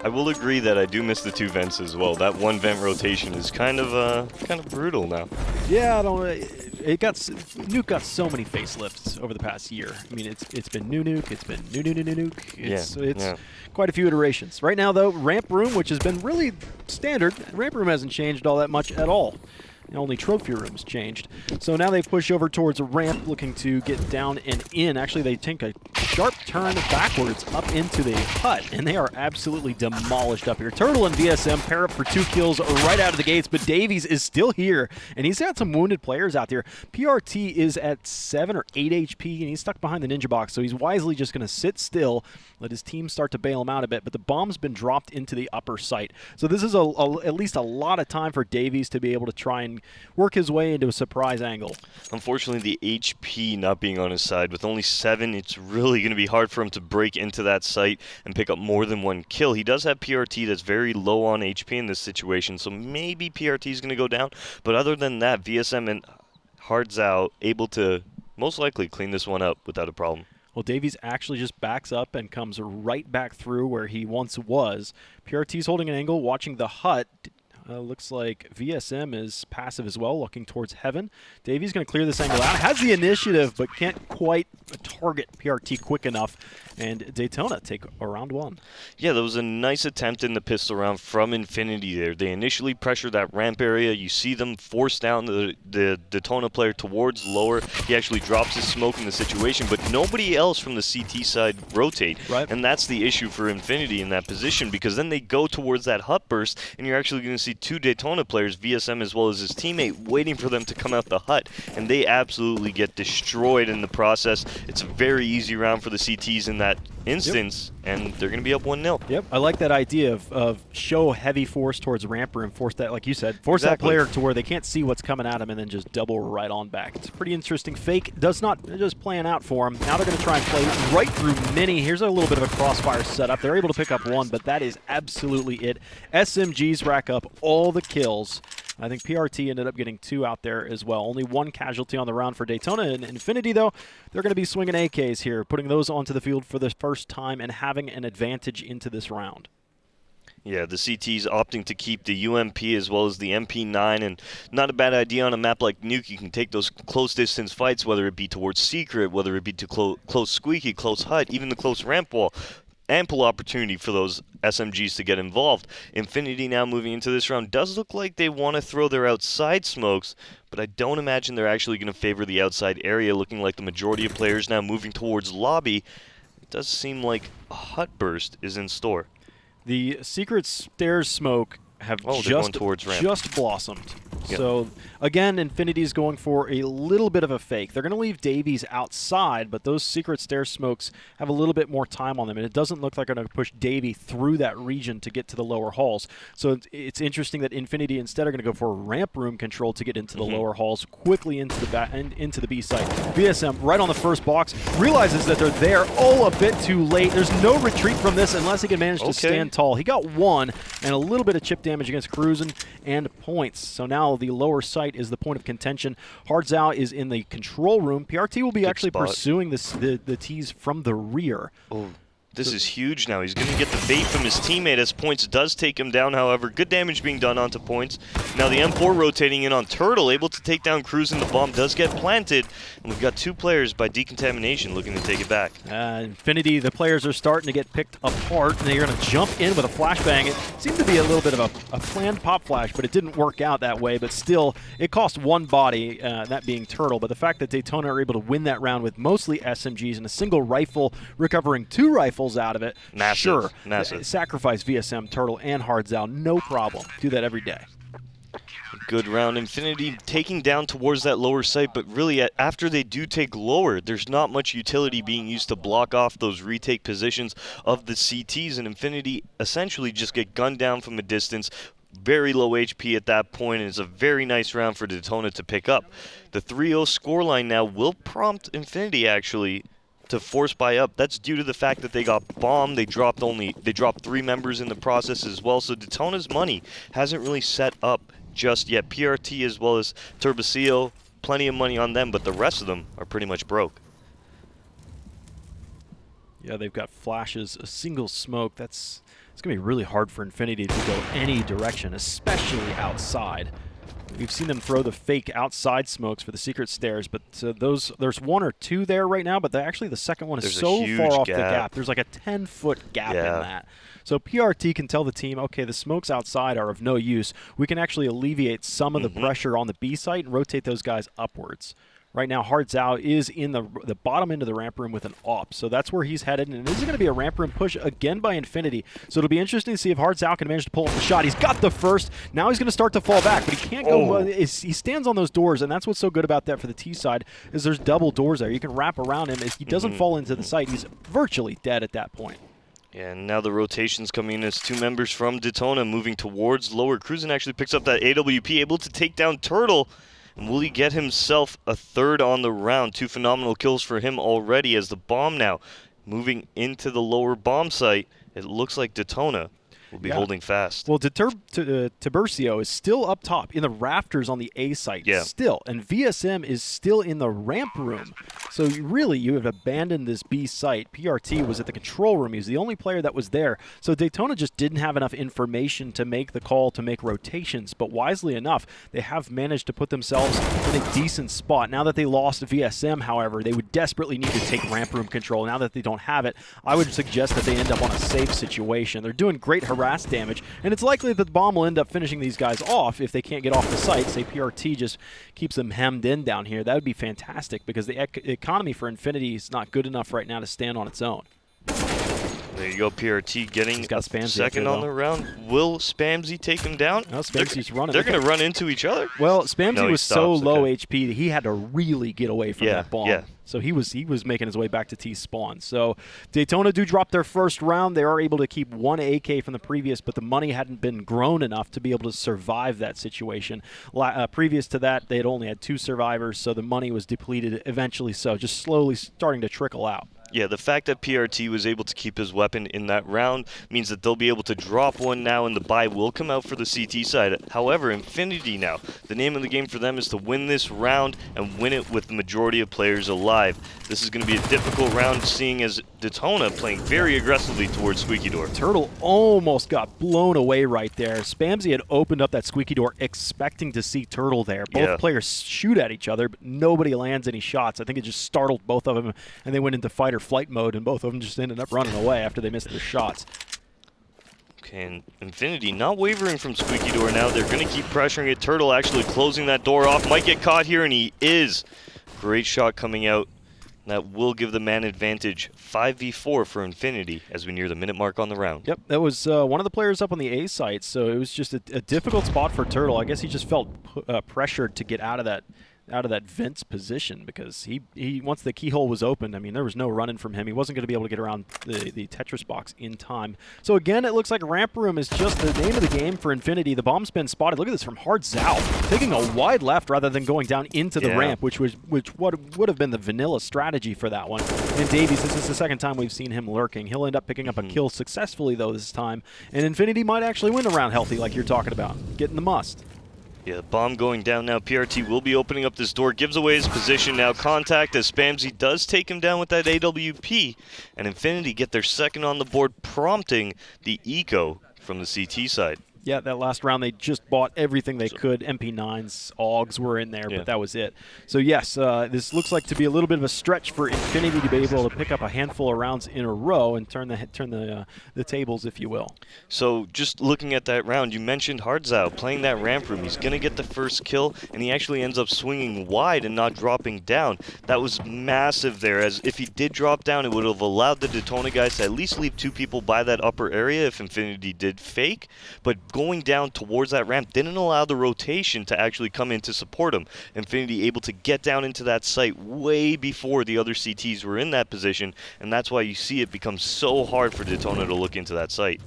I will agree that I do miss the 2 vents as well. That 1 vent rotation is kind of brutal now. Yeah, I don't. Nuke got so many facelifts over the past year. I mean, it's been new Nuke, it's been new Nuke. It's quite a few iterations. Right now, though, ramp room, which has been really standard, ramp room hasn't changed all that much at all. Only trophy rooms changed. So now they push over towards a ramp, looking to get down and in. Actually, they take a sharp turn backwards up into the hut, and they are absolutely demolished up here. Turtle and VSM pair up for 2 kills right out of the gates, but Davies is still here, and he's got some wounded players out there. PRT is at 7 or 8 HP, and he's stuck behind the ninja box, so he's wisely just going to sit still, let his team start to bail him out a bit, but the bomb's been dropped into the upper site. So this is at least a lot of time for Davies to be able to try and work his way into a surprise angle. Unfortunately, the HP not being on his side, with only 7, it's really going to be hard for him to break into that site and pick up more than 1 kill. He does have PRT that's very low on HP in this situation, so maybe PRT is going to go down. But other than that, VSM and Hardzao able to most likely clean this one up without a problem. Well, Davies actually just backs up and comes right back through where he once was. PRT's holding an angle, watching the hut. Looks like VSM is passive as well, looking towards Heaven. Davies going to clear this angle out. Has the initiative, but can't quite target PRT quick enough. And DETONA take a round 1. Yeah, that was a nice attempt in the pistol round from Infinity there. They initially pressure that ramp area. You see them force down the DETONA player towards lower. He actually drops his smoke in the situation, but nobody else from the CT side rotate. Right. And that's the issue for Infinity in that position, because then they go towards that hut burst, and you're actually going to see 2 DETONA players, VSM as well as his teammate, waiting for them to come out the hut. And they absolutely get destroyed in the process. It's a very easy round for the CTs in that instance, and they're going to be up 1-0. Yep, I like that idea of show heavy force towards ramp room, force that, like you said, force that player to where they can't see what's coming at him and then just double right on back. It's pretty interesting. Fake does not just playing out for him. Now they're going to try and play right through Mini. Here's a little bit of a crossfire setup. They're able to pick up 1, but that is absolutely it. SMGs rack up all the kills. I think PRT ended up getting 2 out there as well. Only 1 casualty on the round for DETONA. And Infinity, though, they're going to be swinging AKs here, putting those onto the field for the first time and having an advantage into this round. Yeah, the CT's opting to keep the UMP as well as the MP9, and not a bad idea on a map like Nuke. You can take those close-distance fights, whether it be towards Secret, whether it be to close Squeaky, close Hut, even the close ramp wall. Ample opportunity for those SMGs to get involved. Infinity now moving into this round does look like they want to throw their outside smokes, but I don't imagine they're actually going to favor the outside area, looking like the majority of players now moving towards lobby. It does seem like a hut burst is in store. The secret stairs smoke have just blossomed. Yep. So, again, Infinity's going for a little bit of a fake. They're going to leave Davies outside, but those secret stair smokes have a little bit more time on them, and it doesn't look like they're going to push Davy through that region to get to the lower halls. So it's interesting that Infinity instead are going to go for ramp room control to get into the lower halls, quickly into the B site. VSM, right on the first box, realizes that they're there a bit too late. There's no retreat from this unless he can manage to stand tall. He got 1 and a little bit of chip damage against Cruisin' and points. So now the lower site is the point of contention. Hardzao is in the control room. PRT will be actually pursuing the T's from the rear. Oh, this is huge now. He's going to get the bait from his teammate as Points does take him down, however. Good damage being done onto Points. Now the M4 rotating in on Turtle, able to take down Cruz, and the bomb does get planted. And we've got 2 players by decontamination looking to take it back. Infinity, the players are starting to get picked apart, and they're going to jump in with a flashbang. It seemed to be a little bit of a planned pop flash, but it didn't work out that way. But still, it cost 1 body, that being Turtle. But the fact that DETONA are able to win that round with mostly SMGs and a single rifle, recovering 2 rifles out of it, massive. Sacrifice VSM, Turtle, and Hardzao, no problem. Do that every day. Good round. Infinity taking down towards that lower site, but really after they do take lower, there's not much utility being used to block off those retake positions of the CTs, and Infinity essentially just get gunned down from a distance. Very low HP at that point, and it's a very nice round for DETONA to pick up. The 3-0 scoreline now will prompt Infinity actually to force buy up. That's due to the fact that they got bombed. They dropped 3 members in the process as well. So DETONA's money hasn't really set up just yet. PRT as well as Turbacio, plenty of money on them, but the rest of them are pretty much broke. Yeah, they've got flashes, a single smoke. It's going to be really hard for Infinity to go any direction, especially outside. We've seen them throw the fake outside smokes for the secret stairs, but there's one or two there right now, but actually the second one is so far off the gap. There's like a 10-foot gap in that. So PRT can tell the team, okay, the smokes outside are of no use. We can actually alleviate some of the pressure on the B site and rotate those guys upwards. Right now, Hard Zhao is in the bottom end of the ramp room with an AWP, so that's where he's headed, and this is going to be a ramp room push again by Infinity. So it'll be interesting to see if Hard Zhao can manage to pull up the shot. He's got the first. Now he's going to start to fall back, but he can't go. He stands on those doors, and that's what's so good about that for the T side is there's double doors there. You can wrap around him. If he doesn't fall into the site, he's virtually dead at that point. Yeah, and now the rotation's coming in as two members from DETONA moving towards lower. Cruzen actually picks up that AWP, able to take down Turtle. And will he get himself a third on the round? Two phenomenal kills for him already as the bomb now moving into the lower bomb site. It looks like DETONA will be holding fast. Well, Tiburcio is still up top in the rafters on the A site still, and VSM is still in the ramp room. So you have abandoned this B site. PRT was at the control room. He was the only player that was there. So DETONA just didn't have enough information to make the call to make rotations, but wisely enough, they have managed to put themselves in a decent spot. Now that they lost VSM, however, they would desperately need to take ramp room control. Now that they don't have it, I would suggest that they end up on a safe situation. They're doing great harass damage, and it's likely that the bomb will end up finishing these guys off if they can't get off the site. Say PRT just keeps them hemmed in down here. That would be fantastic because the economy for Infinity is not good enough right now to stand on its own. There you go, PRT getting Spamsy second on the round. Will Spamsy take him down? No, Spamsy's running. They're going to run into each other? Well, Spamsy was so low HP that he had to really get away from that bomb. Yeah. So he was making his way back to T-spawn. So DETONA do drop their first round. They are able to keep one AK from the previous, but the money hadn't been grown enough to be able to survive that situation. Previous to that, they had only had 2 survivors, so the money was depleted eventually, so just slowly starting to trickle out. Yeah, the fact that PRT was able to keep his weapon in that round means that they'll be able to drop one now, and the buy will come out for the CT side. However, Infinity now, the name of the game for them is to win this round and win it with the majority of players alive. This is going to be a difficult round, seeing as DETONA playing very aggressively towards Squeaky Door. Turtle almost got blown away right there. Spamsy had opened up that Squeaky Door expecting to see Turtle there. Both players shoot at each other, but nobody lands any shots. I think it just startled both of them, and they went into fight or flight mode, and both of them just ended up running away after they missed their shots. Okay, and Infinity not wavering from Squeaky Door now. They're going to keep pressuring it. Turtle actually closing that door off. Might get caught here, and he is. Great shot coming out. That will give the man advantage. 5v4 for Infinity as we near the minute mark on the round. Yep, that was one of the players up on the A site, so it was just a difficult spot for Turtle. I guess he just felt pressured to get out of that vent's position because he once the keyhole was opened, I mean, there was no running from him. He wasn't going to be able to get around the Tetris box in time. So again, it looks like ramp room is just the name of the game for Infinity. The bomb's been spotted. Look at this from Hard Zhao, taking a wide left rather than going down into the ramp, which would have been the vanilla strategy for that one. And Davies, this is the second time we've seen him lurking. He'll end up picking up a kill successfully though this time, and Infinity might actually win a round healthy like you're talking about, getting the must. Yeah, bomb going down now. PRT will be opening up this door, gives away his position now. Contact as Spamsy does take him down with that AWP. And Infinity get their second on the board, prompting the eco from the CT side. Yeah, that last round they just bought everything they could. MP9s, AUGs were in there, but that was it. So yes, this looks like to be a little bit of a stretch for Infinity to be able to pick up a handful of rounds in a row and turn the tables, if you will. So just looking at that round, you mentioned Hard Zhao playing that ramp room. He's going to get the first kill, and he actually ends up swinging wide and not dropping down. That was massive there, as if he did drop down, it would have allowed the DETONA guys to at least leave 2 people by that upper area if Infinity did fake. But going down towards that ramp didn't allow the rotation to actually come in to support him. Infinity able to get down into that site way before the other CTs were in that position, and that's why you see it become so hard for DETONA to look into that site.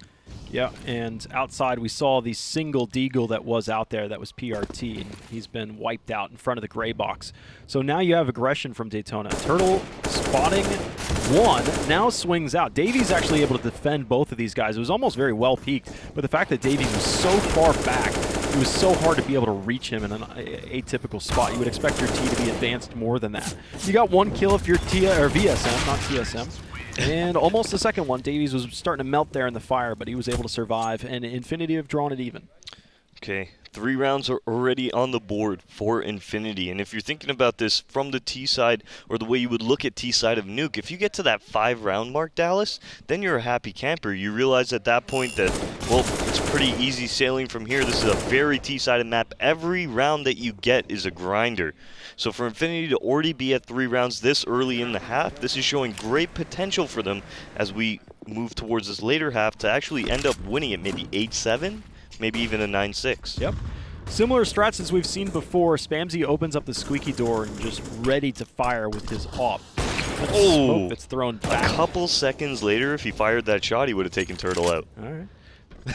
Yeah, and outside we saw the single deagle that was out there. That was PRT, and he's been wiped out in front of the gray box. So now you have aggression from DETONA. Turtle spotting one, now swings out. Davies actually able to defend both of these guys. It was almost very well peaked, but the fact that Davies was so far back, it was so hard to be able to reach him in an atypical spot. You would expect your T to be advanced more than that. You got 1 kill if you're VSM, not TSM. And almost the second one. Davies was starting to melt there in the fire, but he was able to survive, and Infinity have drawn it even. Okay, 3 rounds are already on the board for Infinity, and if you're thinking about this from the T side, or the way you would look at T side of Nuke, if you get to that 5-round mark, Dallas, then you're a happy camper. You realize at that point that, well, it's pretty easy sailing from here. This is a very T-sided map. Every round that you get is a grinder. So for Infinity to already be at 3 rounds this early in the half, this is showing great potential for them as we move towards this later half to actually end up winning it, maybe 8-7? Maybe even a 9-6. Yep. Similar strats as we've seen before. Spamzy opens up the squeaky door and just ready to fire with his AWP. Oh! That's thrown back. A couple seconds later, if he fired that shot, he would have taken Turtle out. All right.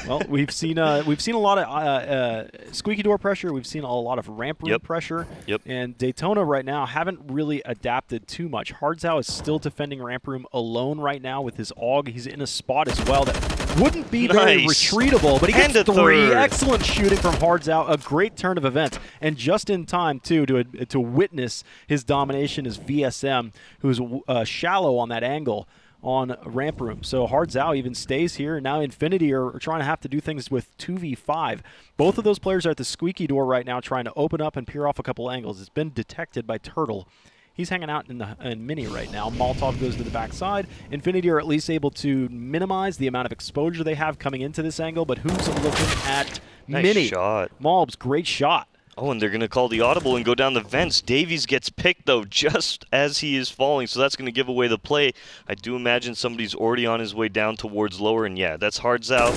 Well, we've seen a lot of squeaky door pressure. We've seen a lot of ramp room pressure. Yep. And DETONA right now haven't really adapted too much. Hardzao is still defending ramp room alone right now with his AUG. He's in a spot as well that wouldn't be very retreatable, but he gets 3. Excellent shooting from Hardzao. A great turn of events, and just in time too to witness his domination is VSM, who's shallow on that angle on ramp room. So Hardzao even stays here, and now Infinity are trying to have to do things with 2v5. Both of those players are at the squeaky door right now trying to open up and peer off a couple angles. It's been detected by Turtle. He's hanging out in mini right now. Molotov goes to the backside. Infinity are at least able to minimize the amount of exposure they have coming into this angle, but who's looking at mini? Nice shot. Malbs, great shot. Oh, and they're going to call the audible and go down the vents. Davies gets picked, though, just as he is falling, so that's going to give away the play. I do imagine somebody's already on his way down towards lower, and yeah, that's Hardzao.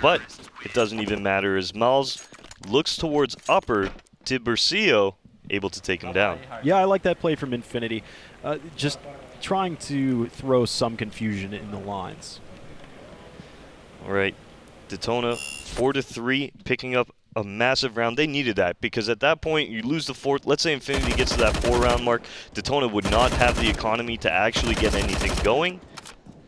But it doesn't even matter as Miles looks towards upper. Tiburcio able to take him down. Yeah, I like that play from Infinity. Just trying to throw some confusion in the lines. All right, DETONA 4-3, picking up a massive round. They needed that because at that point you lose the 4th. Let's say Infinity gets to that 4-round mark. DETONA would not have the economy to actually get anything going.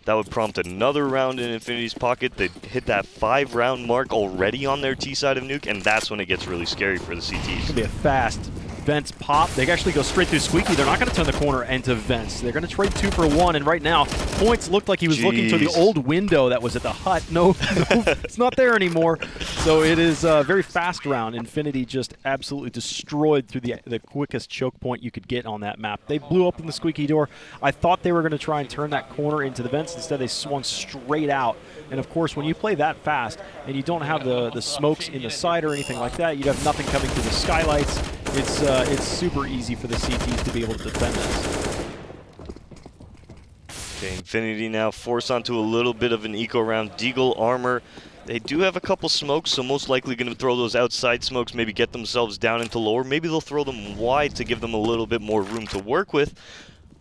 That would prompt another round in Infinity's pocket. They hit that 5-round mark already on their T side of Nuke, and that's when it gets really scary for the CTs. It's gonna be a fast vents pop. They actually go straight through squeaky. They're not going to turn the corner into vents. They're going to trade 2 for 1, and right now, Points looked like he was looking to the old window that was at the hut. No, it's not there anymore. So it is a very fast round. Infinity just absolutely destroyed through the quickest choke point you could get on that map. They blew open the squeaky door. I thought they were going to try and turn that corner into the vents. Instead, they swung straight out. And of course, when you play that fast and you don't have the smokes in the side or anything like that, you'd have nothing coming through the skylights. It's super easy for the CTs to be able to defend this. Okay, Infinity now forced onto a little bit of an eco round. Deagle armor. They do have a couple smokes, so most likely going to throw those outside smokes, maybe get themselves down into lower. Maybe they'll throw them wide to give them a little bit more room to work with.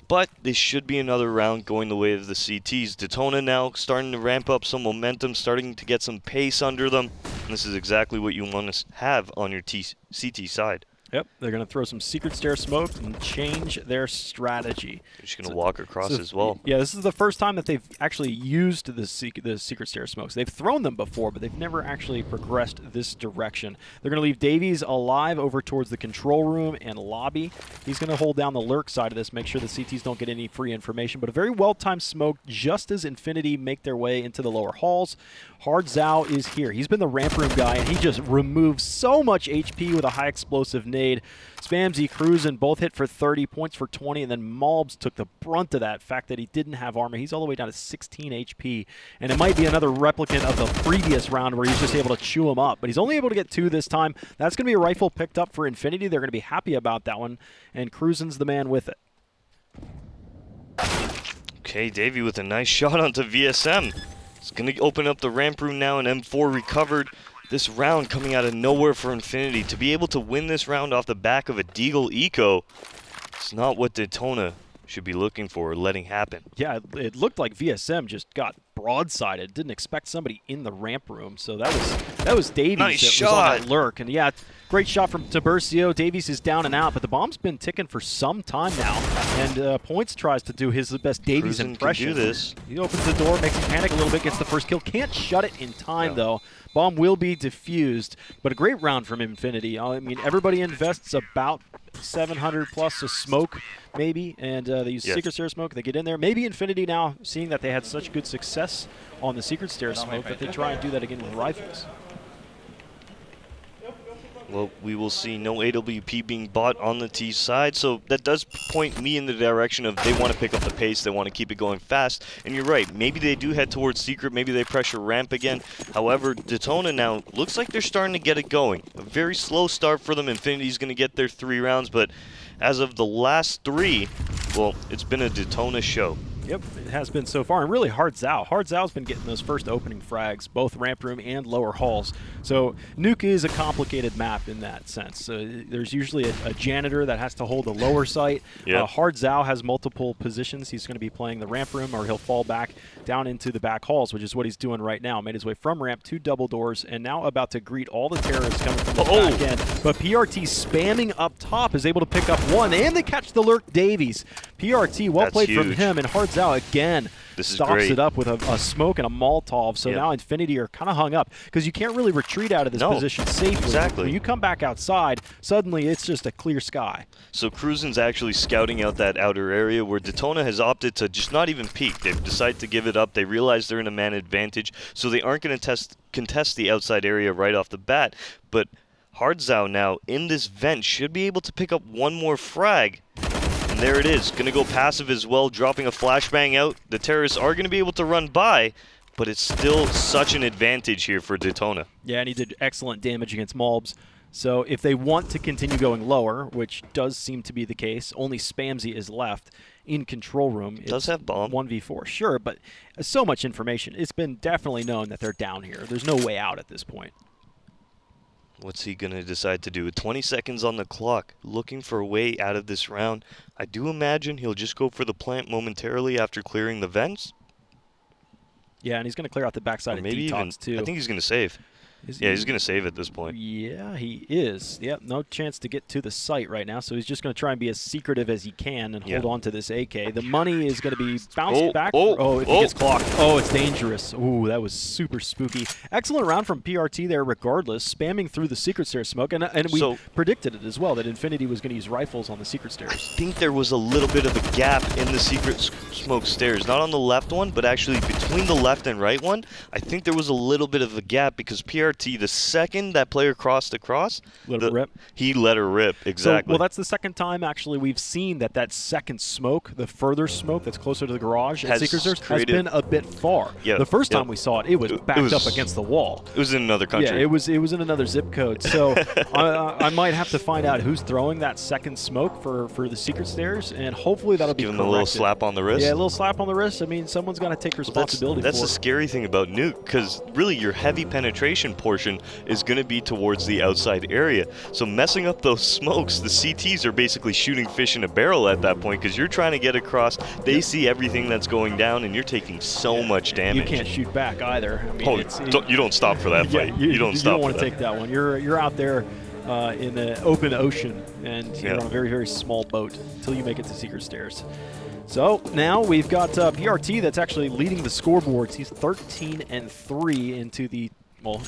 But this should be another round going the way of the CTs. DETONA now starting to ramp up some momentum, starting to get some pace under them. And this is exactly what you want to have on your CT side. Yep, they're going to throw some secret stair smoke and change their strategy. They're just going to walk across as well. Yeah, this is the first time that they've actually used the secret stair smokes. They've thrown them before, but they've never actually progressed this direction. They're going to leave Davies alive over towards the control room and lobby. He's going to hold down the lurk side of this, make sure the CTs don't get any free information. But a very well-timed smoke just as Infinity make their way into the lower halls. Hardzao is here. He's been the ramp room guy, and he just removes so much HP with a high explosive nade. Spamzy, Cruisin both hit for 30, Points for 20, and then Malbs took the brunt of that fact that he didn't have armor. He's all the way down to 16 HP, and it might be another replicant of the previous round where he's just able to chew him up, but he's only able to get 2 this time. That's going to be a rifle picked up for Infinity. They're going to be happy about that one, and Cruisin's the man with it. Okay, Davey with a nice shot onto VSM. It's going to open up the ramp room now, and M4 recovered. This round coming out of nowhere for Infinity. To be able to win this round off the back of a Deagle Eco, it's not what DETONA should be looking for or letting happen. Yeah, it looked like VSM just got broadsided. Didn't expect somebody in the ramp room. So that was Davies Nice that shot. was on that lurk. And yeah, great shot from Tiburcio. Davies is down and out, but the bomb's been ticking for some time now. And Points tries to do his best Davies Cruzen impression. can do this. He opens the door, makes him panic a little bit, gets the first kill. Can't shut it in time, though. Bomb will be defused, but a great round from Infinity. I mean, everybody invests about 700 plus a smoke, maybe, and they use Secret Stair smoke. They get in there. Maybe Infinity now, seeing that they had such good success on the Secret Stair smoke, that they try and do that again with rifles. Well, we will see no AWP being bought on the T side, so that does point me in the direction of they want to pick up the pace, they want to keep it going fast, and you're right, maybe they do head towards Secret, maybe they pressure ramp again. However, DETONA now looks like they're starting to get it going. A very slow start for them. Infinity's going to get their 3 rounds, but as of the last 3, well, it's been a DETONA show. Yep, it has been so far, and really Hard Zhao's been getting those first opening frags, both ramp room and lower halls. So Nuke is a complicated map in that sense. So there's usually a janitor that has to hold the lower site. Hard Zhao has multiple positions. He's going to be playing the ramp room, or he'll fall back down into the back halls, which is what he's doing right now. Made his way from ramp to double doors, and now about to greet all the terrorists coming from the back end. But PRT spamming up top is able to pick up one, and they catch the lurk Davies. PRT, well played from him, and Hard Zhao again stops it up with a smoke and a Molotov. So now Infinity are kind of hung up because you can't really retreat out of this position safely. Exactly. When you come back outside, suddenly it's just a clear sky. So Cruzen's actually scouting out that outer area where DETONA has opted to just not even peek. They've decided to give it up. They realize they're in a man advantage, so they aren't going to contest the outside area right off the bat. But Hard Zhao now in this vent should be able to pick up one more frag. And there it is, going to go passive as well, dropping a flashbang out. The terrorists are going to be able to run by, but it's still such an advantage here for DETONA. Yeah, and he did excellent damage against Malbs. So if they want to continue going lower, which does seem to be the case, only Spamsy is left in control room. It does have bomb. 1v4, sure, but so much information. It's been definitely known that they're down here. There's no way out at this point. What's he going to decide to do? With 20 seconds on the clock, looking for a way out of this round. I do imagine he'll just go for the plant momentarily after clearing the vents. Yeah, and he's going to clear out the backside of Detox, too. I think he's going to save. Yeah, he's going to save at this point. Yeah, he is. Yep, no chance to get to the site right now, so he's just going to try and be as secretive as he can and hold on to this AK. The money is going to be bounced back. If he gets clocked. Oh, it's dangerous. Ooh, that was super spooky. Excellent round from PRT there regardless, spamming through the Secret Stair smoke, and we predicted it as well, that Infinity was going to use rifles on the Secret Stairs. I think there was a little bit of a gap in the Secret Smoke stairs. Not on the left one, but actually between the left and right one. I think there was a little bit of a gap because PRT, the second that player crossed across, he let her rip, exactly. So, well, that's the second time, actually, we've seen that second smoke, the further smoke that's closer to the garage at Secret Stairs, has been a bit far. The first time we saw it, it was backed up against the wall. It was in another country. Yeah, it was in another zip code. So I might have to find out who's throwing that second smoke for the Secret Stairs, and hopefully that'll be corrected. Give him a little slap on the wrist? Yeah, a little slap on the wrist. I mean, someone's got to take responsibility for it. That's the scary thing about Nuke, because really your heavy penetration portion is going to be towards the outside area. So messing up those smokes, the CTs are basically shooting fish in a barrel at that point, because you're trying to get across. They see everything that's going down, and you're taking so much damage. You can't shoot back either. I mean, you don't stop for that fight. You don't stop. You don't want to take that one. You're out there in the open ocean, and you're on a very, very small boat until you make it to Secret Stairs. So now we've got PRT that's actually leading the scoreboards. He's 13-3 into the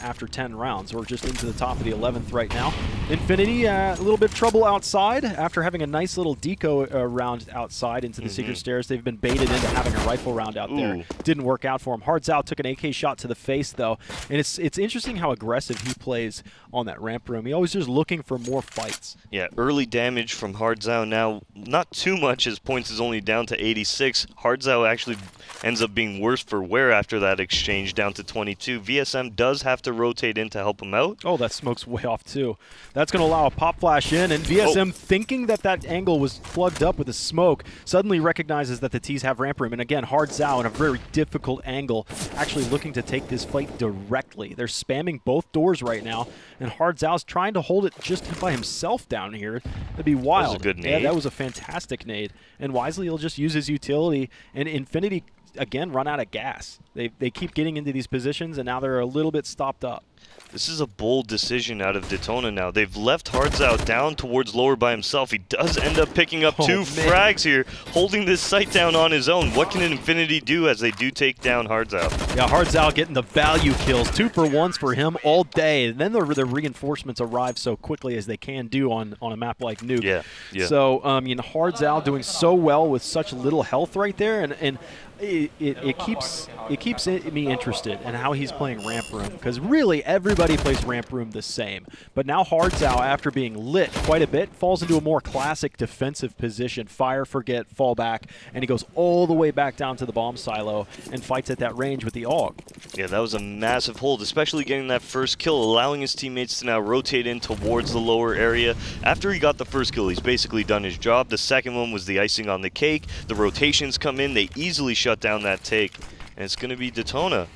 after 10 rounds. We're just into the top of the 11th right now. Infinity, a little bit of trouble outside after having a nice little deco round outside into the Secret Stairs. They've been baited into having a rifle round out there. Didn't work out for him. Hard Zhao took an AK shot to the face, though. And it's interesting how aggressive he plays on that ramp room. He always just looking for more fights. Yeah, early damage from Hard Zhao now. Not too much. His points is only down to 86. Hard Zhao actually ends up being worse for wear after that exchange, down to 22. VSM does have to rotate in to help him out. Oh, that smoke's way off too. That's going to allow a pop flash in, and VSM thinking that angle was plugged up with the smoke, suddenly recognizes that the T's have ramp room, and again, Hard Zhao in a very difficult angle, actually looking to take this fight directly. They're spamming both doors right now, and Hard Zhao's trying to hold it just by himself down here. That'd be wild. That was a good nade. Yeah, that was a fantastic nade, and wisely he'll just use his utility, and Infinity again, run out of gas. They keep getting into these positions, and now they're a little bit stopped up. This is a bold decision out of DETONA now. They've left Hards out down towards lower by himself. He does end up picking up two frags here, holding this site down on his own. What can Infinity do as they do take down Hards out? Yeah, Hards out getting the value kills. 2-for-1s for him all day. And then the reinforcements arrive so quickly as they can do on a map like Nuke. Yeah. So, Hards out doing so well with such little health right there. And it keeps me interested in how he's playing Ramp Room, because really everybody plays Ramp Room the same. But now Hards out, after being lit quite a bit, falls into a more classic defensive position. Fire, forget, fall back, and he goes all the way back down to the bomb silo and fights at that range with the AUG. Yeah, that was a massive hold, especially getting that first kill, allowing his teammates to now rotate in towards the lower area. After he got the first kill, he's basically done his job. The second one was the icing on the cake. The rotations come in, they easily shut down that take, and it's going to be DETONA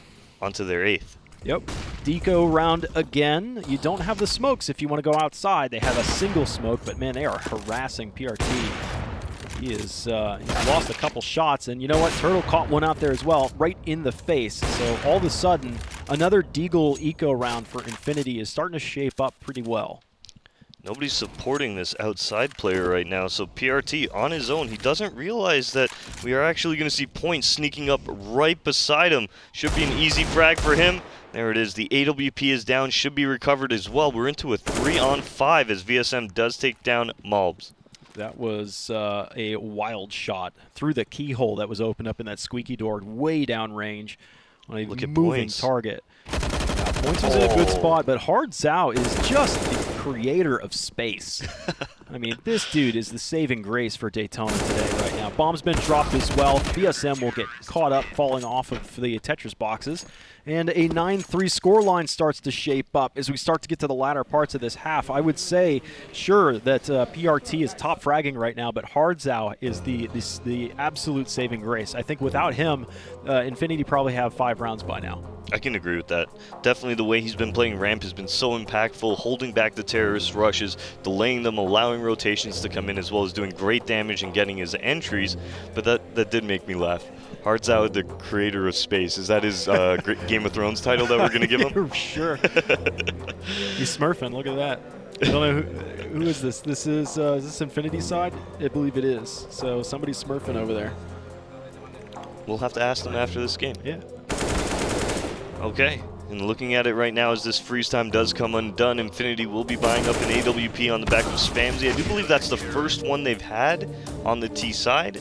onto their 8th. Yep. Deco round again. You don't have the smokes if you want to go outside. They have a single smoke, but man, they are harassing PRT. He is he's lost a couple shots, and you know what? Turtle caught one out there as well, right in the face. So all of a sudden, another Deagle eco round for Infinity is starting to shape up pretty well. Nobody's supporting this outside player right now, so PRT on his own, he doesn't realize that we are actually going to see points sneaking up right beside him. Should be an easy frag for him. There it is. The AWP is down, should be recovered as well. We're into a 3-on-5 as VSM does take down Malbs. That was a wild shot through the keyhole that was opened up in that squeaky door, way downrange on a moving target. Points was in a good spot, but Hard Zhao is just the creator of space. I mean, this dude is the saving grace for DETONA today right now. Bomb's been dropped as well. VSM will get caught up falling off of the Tetris boxes. And a 9-3 scoreline starts to shape up as we start to get to the latter parts of this half. I would say, sure, that PRT is top fragging right now, but Hard Zhao is the absolute saving grace. I think without him, Infinity probably have 5 rounds by now. I can agree with that. Definitely the way he's been playing Ramp has been so impactful, holding back the terrorist rushes, delaying them, allowing rotations to come in, as well as doing great damage and getting his entries. But that did make me laugh. Hard Zhao, the creator of space. Is that his Game of Thrones title that we're going to give him? Sure. He's smurfing. Look at that. I don't know who is this. This is this Infinity side? I believe it is. So somebody's smurfing over there. We'll have to ask them after this game. Yeah. Okay, and looking at it right now as this freeze time does come undone, Infinity will be buying up an AWP on the back of Spamsy. I do believe that's the first one they've had on the T side.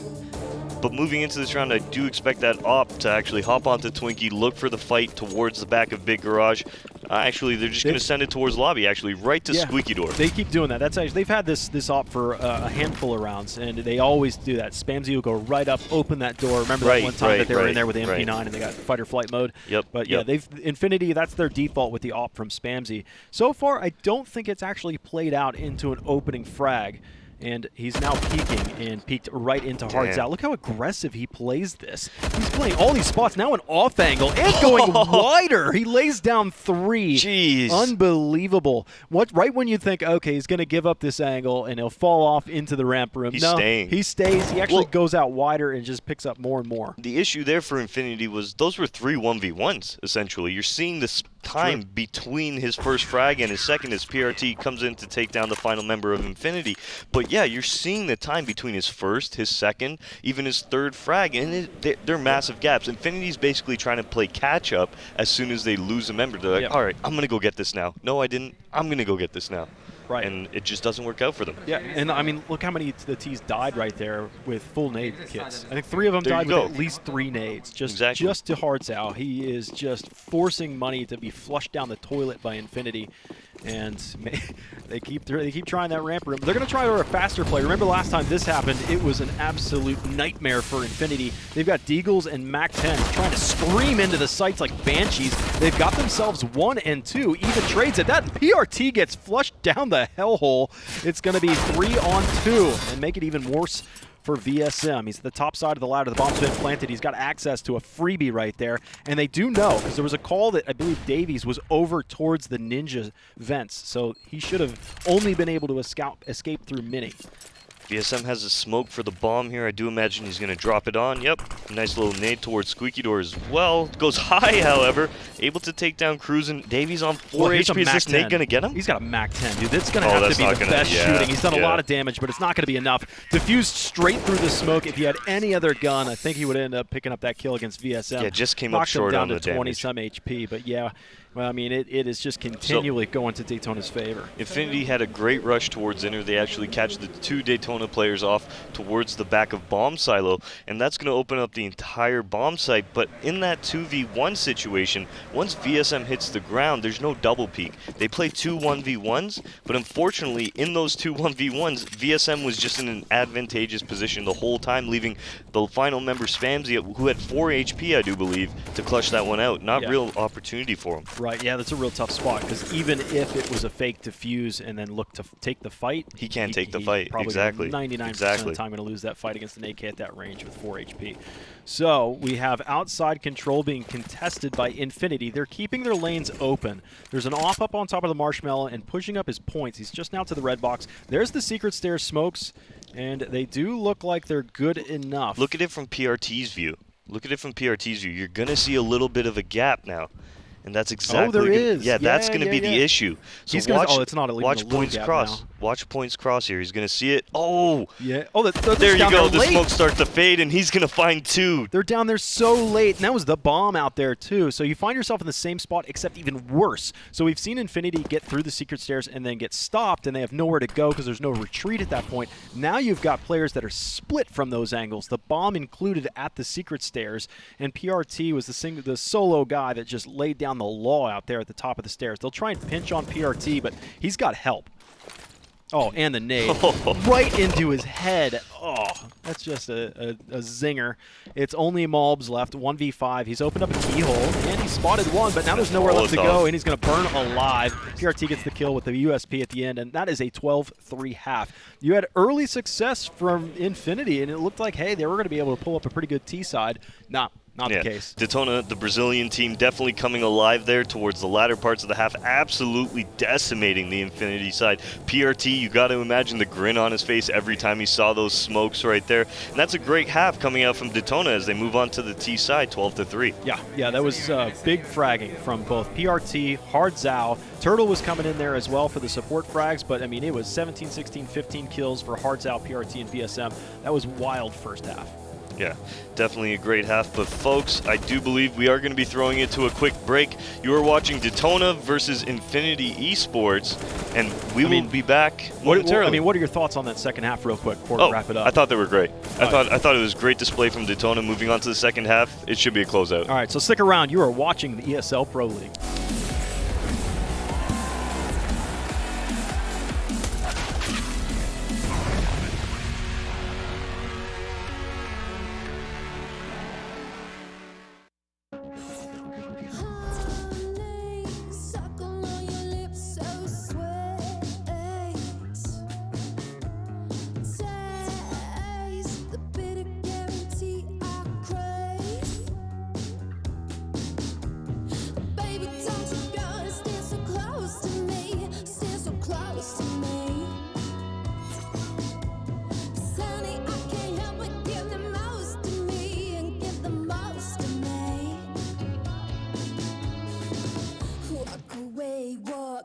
But moving into this round, I do expect that AWP to actually hop onto Twinkie, look for the fight towards the back of Big Garage. Actually, they're just going to send it towards lobby, actually, right to Squeaky Door. They keep doing that. That's actually, they've had this AWP for a handful of rounds, and they always do that. Spamsy will go right up, open that door. Remember that one time that they were in there with the MP9 and they got fight or flight mode? Yep. But yeah, Infinity, that's their default with the AWP from Spamsy. So far, I don't think it's actually played out into an opening frag. And he's now peeking and peeked right into Hard Zhao. Look how aggressive he plays this. He's playing all these spots, now an off angle, and going wider. He lays down 3. Jeez. Unbelievable. Right when you think, okay, he's going to give up this angle and he'll fall off into the ramp room. He's staying. He stays. He actually goes out wider and just picks up more and more. The issue there for Infinity was those were 3 1v1s, essentially. You're seeing this time between his first frag and his second as PRT comes in to take down the final member of Infinity. But yeah, you're seeing the time between his first, his second, even his third frag, and they're massive gaps. Infinity's basically trying to play catch up as soon as they lose a member. They're like, all right, I'm going to go get this now. No, I didn't. I'm going to go get this now. Right. And it just doesn't work out for them. Yeah, and I mean, look how many the T's died right there with full nade kits. I think 3 of them died with at least 3 nades. Just to Hard Zhao. He is just forcing money to be flushed down the toilet by Infinity. And they keep trying that ramp room. They're going to try a faster play. Remember last time this happened, it was an absolute nightmare for Infinity. They've got Deagles and Mac-10 trying to scream into the sights like banshees. They've got themselves 1 and 2. Even trades at that. PRT gets flushed down the hellhole. It's going to be 3 on 2 and make it even worse for VSM. He's at the top side of the ladder. The bomb's been planted. He's got access to a freebie right there. And they do know, because there was a call that I believe Davies was over towards the Ninja vents. So he should have only been able to escape through Mini. VSM has a smoke for the bomb here. I do imagine he's going to drop it on. Yep, nice little nade towards Squeaky Door as well. Goes high, however. Able to take down Cruz, and Davies on 4 HP. Is this nade going to get him? He's got a Mac 10, dude. That's going to have to be the best shooting. He's done a lot of damage, but it's not going to be enough. Diffused straight through the smoke. If he had any other gun, I think he would end up picking up that kill against VSM. Yeah, just came up short on the damage. Knocked him down to 20-some HP, but yeah. Well, I mean, it is just continually going to Daytona's favor. Infinity had a great rush towards Inner. They actually catch the 2 Daytona players off towards the back of Bomb Silo, and that's going to open up the entire bomb site. But in that 2v1 situation, once VSM hits the ground, there's no double peek. They play 2 1v1s, but unfortunately, in those 2 1v1s, VSM was just in an advantageous position the whole time, leaving the final member Spamsy, who had 4 HP, I do believe, to clutch that one out. Not real opportunity for him. Right, yeah, that's a real tough spot, because even if it was a fake defuse and then look to take the fight, he can't take the fight. Probably Exactly. 99% of the time going to lose that fight against an AK at that range with 4 HP. So we have outside control being contested by Infinity. They're keeping their lanes open. There's an off up on top of the Marshmallow and pushing up his points. He's just now to the red box. There's the secret stairs smokes, and they do look like they're good enough. Look at it from PRT's view. Look at it from PRT's view. You're going to see a little bit of a gap now. And that's exactly. Oh, there is. Yeah, that's going to be the issue. So watch, it's not watch points cross. Now. Watch points cross here. He's going to see it. Oh. Yeah. Oh, there you go. The smoke starts to fade, and he's going to find 2. They're down there so late, and that was the bomb out there too. So you find yourself in the same spot, except even worse. So we've seen Infinity get through the secret stairs and then get stopped, and they have nowhere to go because there's no retreat at that point. Now you've got players that are split from those angles. The bomb included at the secret stairs, and PRT was the solo guy that just laid down the law out there at the top of the stairs. They'll try and pinch on PRT, but he's got help. Oh, and the nade right into his head. Oh, that's just a zinger. It's only Malbs left, 1v5. He's opened up a keyhole, and he spotted one, but now there's nowhere left to go, and he's going to burn alive. PRT gets the kill with the USP at the end, and that is a 12-3 half. You had early success from Infinity, and it looked like, hey, they were going to be able to pull up a pretty good T-side. Not the case. Detona, the Brazilian team, definitely coming alive there towards the latter parts of the half, absolutely decimating the Infinity side. PRT, you got to imagine the grin on his face every time he saw those smokes right there. And that's a great half coming out from Detona as they move on to the T side, 12-3. Yeah, that was big fragging from both PRT, Hard Zhao. Turtle was coming in there as well for the support frags, but I mean, it was 17, 16, 15 kills for Hard Zhao, PRT, and VSM. That was wild first half. Yeah, definitely a great half. But folks, I do believe we are going to be throwing it to a quick break. You are watching Detona versus Infinity Esports, and we will be back momentarily. What are your thoughts on that second half real quick before we wrap it up? I thought they were great. I thought it was great display from Detona. Moving on to the second half, it should be a closeout. All right, so stick around. You are watching the ESL Pro League.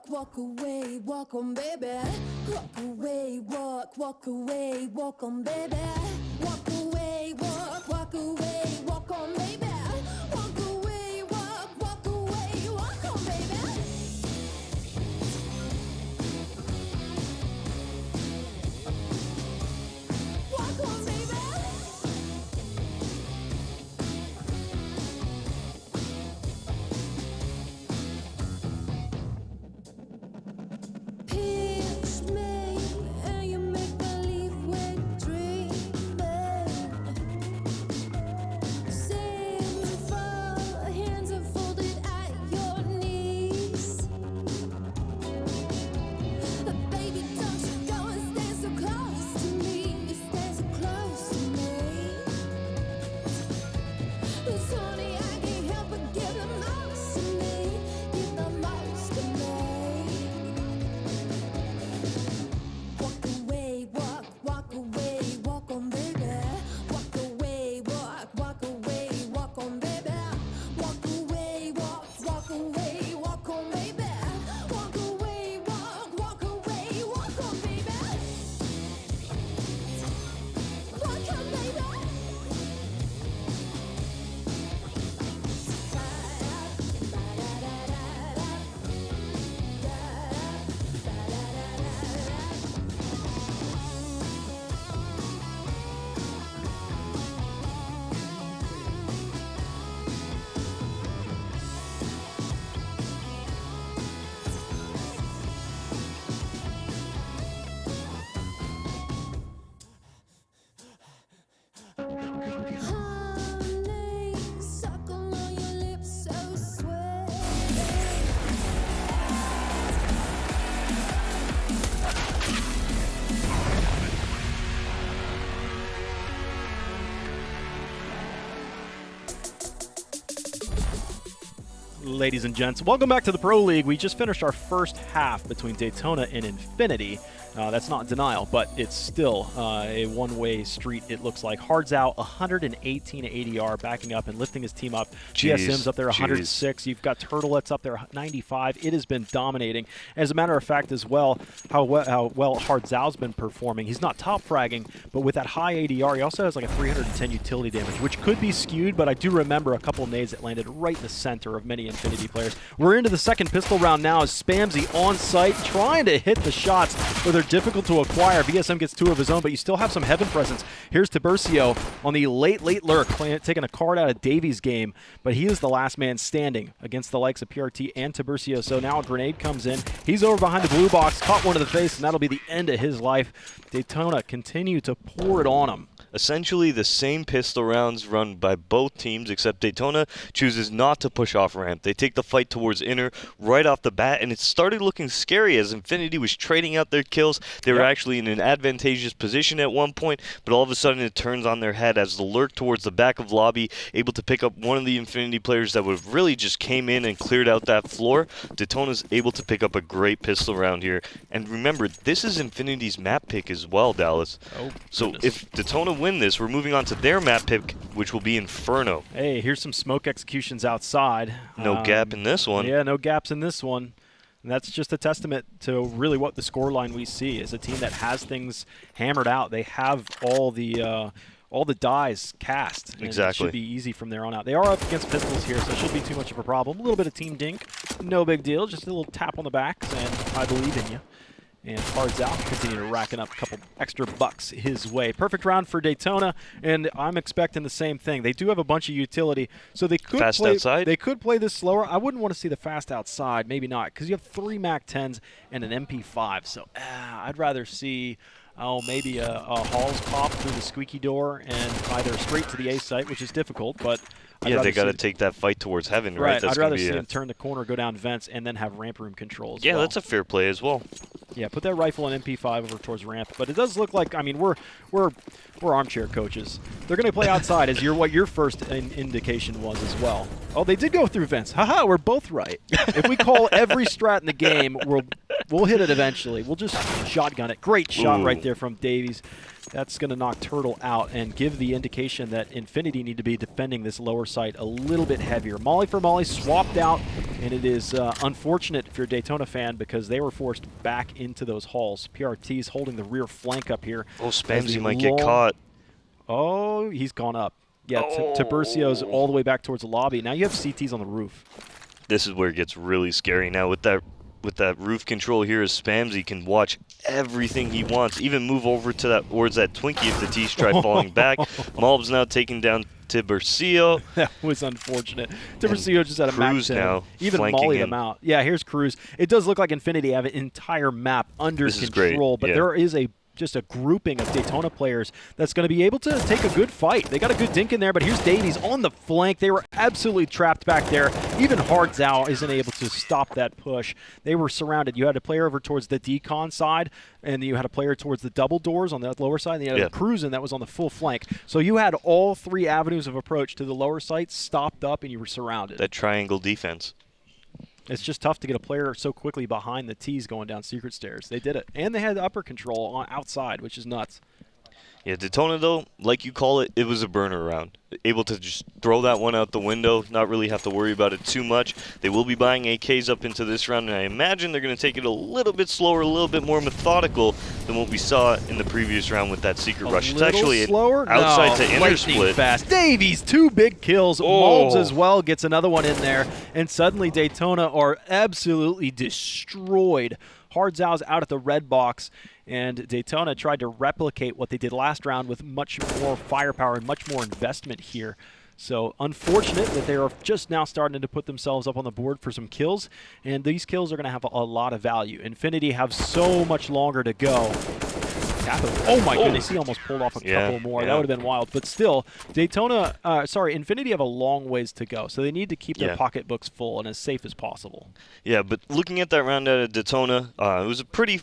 Walk away, walk on, baby. Walk away, walk away, walk on, baby. Walk away, walk away, walk on, baby. Walk away, walk away, walk on, baby. Walk on, baby. Say ladies and gents. Welcome back to the Pro League. We just finished our first half between Daytona and Infinity. That's not denial, but it's still a one-way street, it looks like. Hard's out, 118 ADR, backing up and lifting his team up. GSM's up there, 106. You've got Turtlelet's up there, 95. It has been dominating. As a matter of fact, as well, how well Hard Zao's been performing. He's not top fragging, but with that high ADR, he also has like a 310 utility damage, which could be skewed, but I do remember a couple of nades that landed right in the center of many Infinity players. We're into the second pistol round now as Spamsy on site, trying to hit the shots, but they're difficult to acquire. VSM gets two of his own, but you still have some heaven presence. Here's Tiburcio on the late lurk, taking a card out of Davies' game, but he is the last man standing against the likes of PRT and Tiburcio. So now a grenade comes in. He's over behind the blue box, caught one in the face, and that'll be the end of his life. Daytona continue to pour it on him. Essentially the same pistol rounds run by both teams, except Daytona chooses not to push off ramp. They take the fight towards inner right off the bat, and it started looking scary as Infinity was trading out their kills. They were actually in an advantageous position at one point, but all of a sudden it turns on their head as the lurk towards the back of lobby, able to pick up one of the Infinity players that would have really just came in and cleared out that floor. Daytona's able to pick up a great pistol round here. And remember, this is Infinity's map pick as well, Dallas. So if Daytona win this, we're moving on to their map pick, which will be Inferno. Hey, here's some smoke executions outside. No gap in this one. Yeah, no gaps in this one. And that's just a testament to really what the scoreline we see is a team that has things hammered out. They have all the dies cast. And exactly. It should be easy from there on out. They are up against pistols here, so it shouldn't be too much of a problem. A little bit of team dink, no big deal. Just a little tap on the back, and I believe in you. And Hard's out, continue racking up a couple extra bucks his way. Perfect round for Daytona, and I'm expecting the same thing. They do have a bunch of utility, so they could fast outside. They could play this slower. I wouldn't want to see the fast outside, maybe not, because you have 3 MAC-10s and an MP5. So I'd rather see maybe a Halls pop through the squeaky door and either straight to the A site, which is difficult, but yeah, they got to take that fight towards heaven, right? I'd rather see them turn the corner, go down vents, and then have ramp room control as well. Yeah, that's a fair play as well. Yeah, put that rifle and MP5 over towards ramp. But it does look like, I mean, we're armchair coaches. They're going to play outside as what your first indication was as well. Oh, they did go through vents. Haha, we're both right. If we call every strat in the game, we'll hit it eventually. We'll just shotgun it. Great shot right there from Davies. That's going to knock Turtle out and give the indication that Infinity need to be defending this lower site a little bit heavier. Molly for Molly swapped out, and it is unfortunate if you're a Daytona fan because they were forced back into those halls. PRT's holding the rear flank up here. Oh, Spamsy might get caught. Oh, he's gone up. Yeah, Tiburcio's all the way back towards the lobby. Now you have CTs on the roof. This is where it gets really scary now with that roof control here, as Spamsy can watch everything he wants, even move over to towards that Twinkie if the T's try falling back. Malb's now taking down Tiburcio. That was unfortunate. Tiburcio just had a max now, even Molly them out. Yeah, here's Cruz. It does look like Infinity have an entire map under control, but there is just a grouping of Daytona players that's going to be able to take a good fight. They got a good dink in there, but here's Davies on the flank. They were absolutely trapped back there. Even Hard Zao isn't able to stop that push. They were surrounded. You had a player over towards the decon side, and you had a player towards the double doors on the lower side, and you had a Cruisin' that was on the full flank. So you had all 3 avenues of approach to the lower site stopped up, and you were surrounded. That triangle defense. It's just tough to get a player so quickly behind the T's going down secret stairs. They did it. And they had upper control on outside, which is nuts. Yeah, Daytona, though, like you call it, it was a burner round. Able to just throw that one out the window, not really have to worry about it too much. They will be buying AKs up into this round, and I imagine they're going to take it a little bit slower, a little bit more methodical than what we saw in the previous round with that secret rush. It's actually slower? Outside to inner split. Fast. Davies, 2 big kills. Malbs as well gets another one in there, and suddenly Daytona are absolutely destroyed. Hard Zao's out at the red box, and Daytona tried to replicate what they did last round with much more firepower and much more investment here. So unfortunate that they are just now starting to put themselves up on the board for some kills, and these kills are going to have a lot of value. Infinity have so much longer to go. Oh my goodness, he almost pulled off a couple more. That would have been wild. But still, Infinity have a long ways to go. So they need to keep their pocketbooks full and as safe as possible. Yeah, but looking at that round out of Daytona, it was a pretty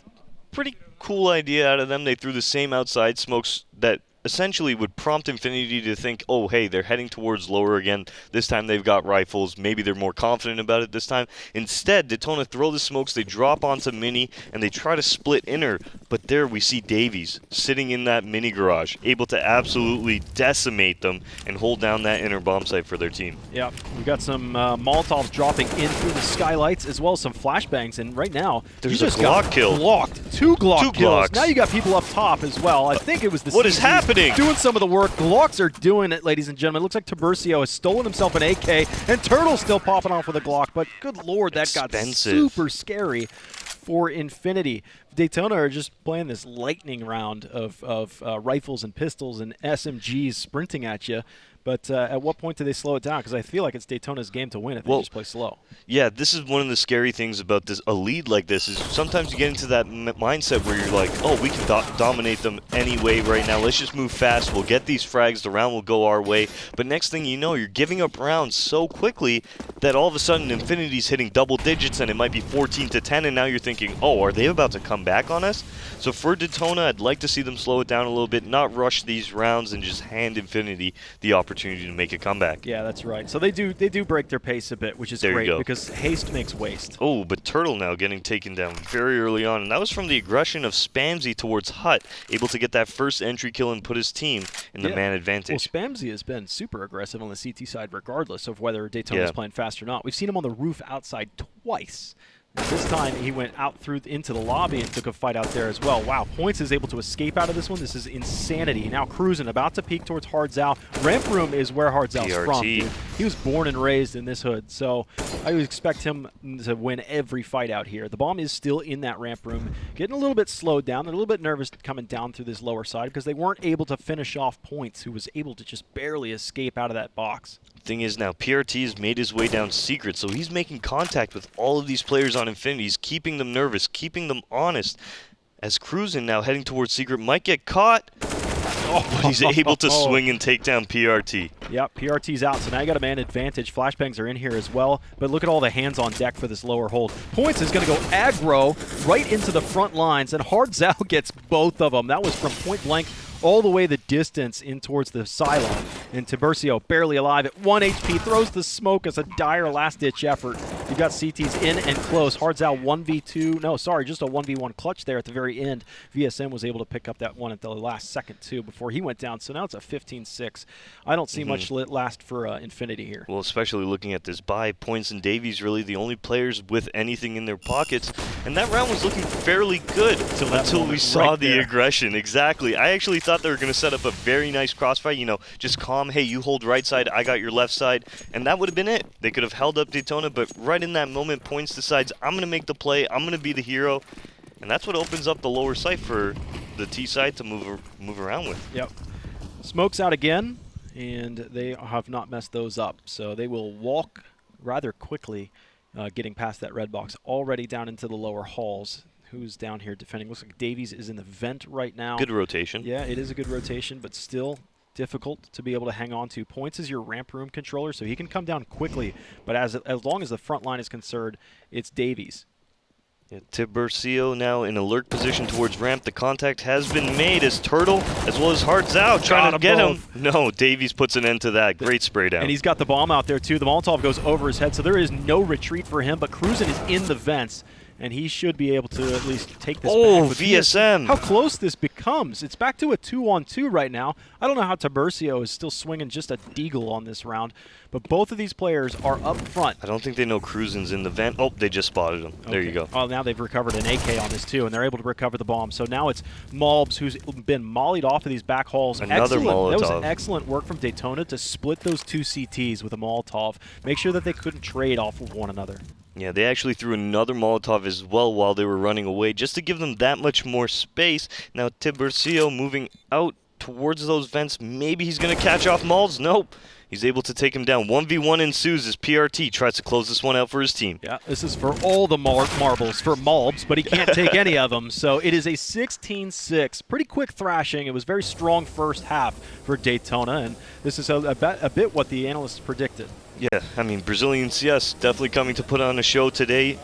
cool idea out of them. They threw the same outside smokes that essentially would prompt Infinity to think, oh, hey, they're heading towards lower again. This time they've got rifles. Maybe they're more confident about it this time. Instead, DETONA throw the smokes, they drop onto Mini, and they try to split inner. But there we see Davies sitting in that Mini garage, able to absolutely decimate them and hold down that inner bomb site for their team. Yeah, we've got some Molotovs dropping in through the skylights, as well as some flashbangs. And right now, there's you a just Glock got kill. Blocked. Two Glock kills. Glocks. Now you got people up top as well. I think it was the What is happening? doing some of the work. Glocks are doing it, ladies and gentlemen. It looks like Tiburcio has stolen himself an AK, and Turtle's still popping off with a Glock. But good lord, that got super scary for Infinity. DETONA are just playing this lightning round of rifles and pistols and SMGs sprinting at you. But at what point do they slow it down? Because I feel like it's DETONA's game to win if they just play slow. Yeah, this is one of the scary things about this. A lead like this is sometimes you get into that mindset where you're like, oh, we can dominate them anyway right now. Let's just move fast. We'll get these frags. The round will go our way. But next thing you know, you're giving up rounds so quickly that all of a sudden Infinity's hitting double digits and it might be 14-10. And now you're thinking, oh, are they about to come back on us? So for DETONA, I'd like to see them slow it down a little bit, not rush these rounds, and just hand Infinity the opportunity to make a comeback. Yeah, that's right. So they do break their pace a bit, which is great because haste makes waste. Oh, but Turtle now getting taken down very early on, and that was from the aggression of Spamsy towards Hut, able to get that first entry kill and put his team in the man advantage. Well, Spamsy has been super aggressive on the CT side regardless of whether DETONA is playing fast or not. We've seen him on the roof outside twice. This time he went out into the lobby and took a fight out there as well. Wow, Points is able to escape out of this one. This is insanity. Now cruising, about to peek towards Hardzao. Ramp Room is where Hardzal's from. Dude. He was born and raised in this hood, so I would expect him to win every fight out here. The bomb is still in that Ramp Room, getting a little bit slowed down. They're a little bit nervous coming down through this lower side because they weren't able to finish off Points, who was able to just barely escape out of that box. Thing is now, PRT has made his way down Secret, so he's making contact with all of these players on Infinity. He's keeping them nervous, keeping them honest. As Cruisin' now heading towards Secret might get caught, but he's able to swing and take down PRT. Yep, PRT's out, so now you got a man advantage. Flashbangs are in here as well, but look at all the hands on deck for this lower hold. Points is going to go aggro right into the front lines, and Hardzao gets both of them. That was from point blank all the way the distance in towards the silo. And Tiburcio, barely alive at 1 HP, throws the smoke as a dire last-ditch effort. You've got CTs in and close. Hardzao 1v2. No, sorry, just a 1v1 clutch there at the very end. VSM was able to pick up that one at the last second, too, before he went down. So now it's a 15-6. I don't see much last for Infinity here. Well, especially looking at this buy, Points and Davies really the only players with anything in their pockets. And that round was looking fairly good until we saw the aggression. Exactly. I actually thought they were going to set up a very nice crossfight, you know, just calm, hey, you hold right side, I got your left side, and that would have been it. They could have held up DETONA, but right in that moment, Points decides, I'm going to make the play, I'm going to be the hero, and that's what opens up the lower side for the T side to move around with. Yep. Smoke's out again, and they have not messed those up, so they will walk rather quickly, getting past that red box, already down into the lower halls. Who's down here defending? Looks like Davies is in the vent right now. Good rotation. Yeah, it is a good rotation, but still difficult to be able to hang on to. Points is your ramp room controller, so he can come down quickly, but as long as the front line is concerned, it's Davies. Yeah, Tiburcio now in alert position towards ramp. The contact has been made as Turtle as well as Hardzao trying to get him. No, Davies puts an end to that. Great spray down. And he's got the bomb out there too. The Molotov goes over his head, so there is no retreat for him, but Cruisin' is in the vents. And he should be able to at least take this back. Oh, VSM. How close this becomes. It's back to a 2-on-2 right now. I don't know how Tiburcio is still swinging just a deagle on this round, but both of these players are up front. I don't think they know Cruisin's in the vent. Oh, they just spotted him. Okay. There you go. Oh, now they've recovered an AK on this too, and they're able to recover the bomb. So now it's Malbs, who's been mollied off of these back halls. Another Molotov. That was excellent work from DETONA to split those two CTs with a Molotov. Make sure that they couldn't trade off of one another. Yeah, they actually threw another Molotov as well while they were running away, just to give them that much more space. Now Tiburcio moving out towards those vents. Maybe he's going to catch off Malbs. Nope. He's able to take him down. 1v1 ensues as PRT tries to close this one out for his team. Yeah, this is for all the marbles for Malbs, but he can't take any of them. So it is a 16-6. Pretty quick thrashing. It was very strong first half for DETONA, and this is a bit what the analysts predicted. Yeah, I mean, Brazilian CS definitely coming to put on a show today.